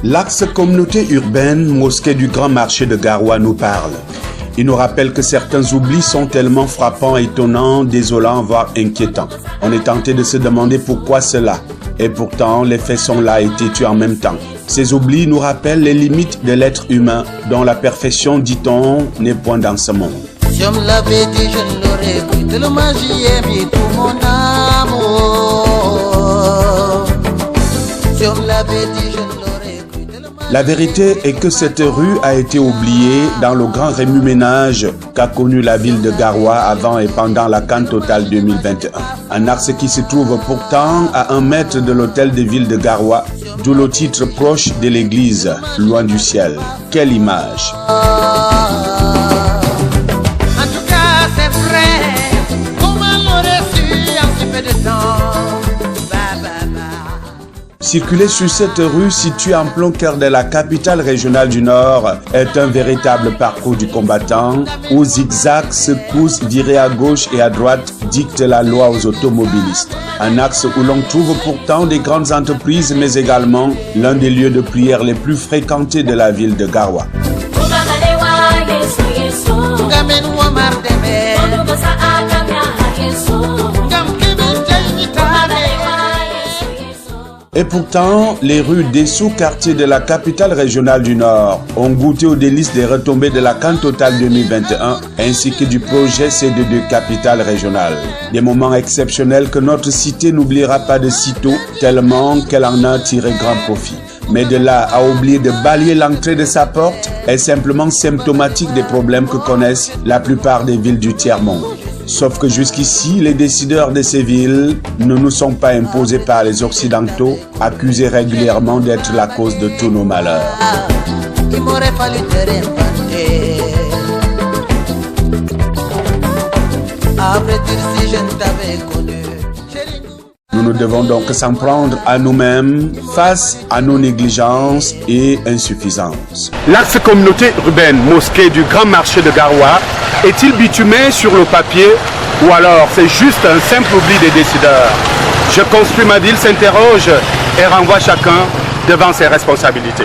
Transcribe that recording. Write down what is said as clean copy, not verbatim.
L'axe communauté urbaine, mosquée du Grand Marché de Garoua nous parle. Il nous rappelle que certains oublis sont tellement frappants, étonnants, désolants, voire inquiétants. On est tenté de se demander pourquoi cela. Et pourtant, les faits sont là et têtus en même temps. Ces oublis nous rappellent les limites de l'être humain, dont la perfection, dit-on, n'est point dans ce monde. Si on me l'avait dit, je ne l'aurais cru, tellement j'y ai mis tout mon amour. Si on me l'avait dit, je ne l'aurais cru, tellement... La vérité est que cette rue a été oubliée dans le grand remue-ménage qu'a connu la ville de Garoua avant et pendant la CAN Total 2021. Un axe qui se trouve pourtant à 1 mètre de l'hôtel de ville de Garoua, d'où le titre proche de l'église, loin du ciel. Quelle image! Circuler sur cette rue située en plein cœur de la capitale régionale du Nord est un véritable parcours du combattant où zigzags, secousses, virées à gauche et à droite dictent la loi aux automobilistes. Un axe où l'on trouve pourtant des grandes entreprises mais également l'un des lieux de prière les plus fréquentés de la ville de Garoua. Et pourtant, les rues des sous-quartiers de la capitale régionale du Nord ont goûté aux délices des retombées de la CAN Total 2021 ainsi que du projet C22 Capitale Régionale. Des moments exceptionnels que notre cité n'oubliera pas de sitôt tellement qu'elle en a tiré grand profit. Mais de là à oublier de balayer l'entrée de sa porte est simplement symptomatique des problèmes que connaissent la plupart des villes du tiers-monde. Sauf que jusqu'ici, les décideurs de ces villes ne nous sont pas imposés par les Occidentaux, accusés régulièrement d'être la cause de tous nos malheurs. Il m'aurait fallu te réinventer. Après dire si je ne t'avais connu. Nous nous devons donc s'en prendre à nous-mêmes face à nos négligences et insuffisances. L'axe communauté urbaine, mosquée du Grand Marché de Garoua, est-il bitumé sur le papier ou alors c'est juste un simple oubli des décideurs? Je construis ma ville s'interroge et renvoie chacun devant ses responsabilités.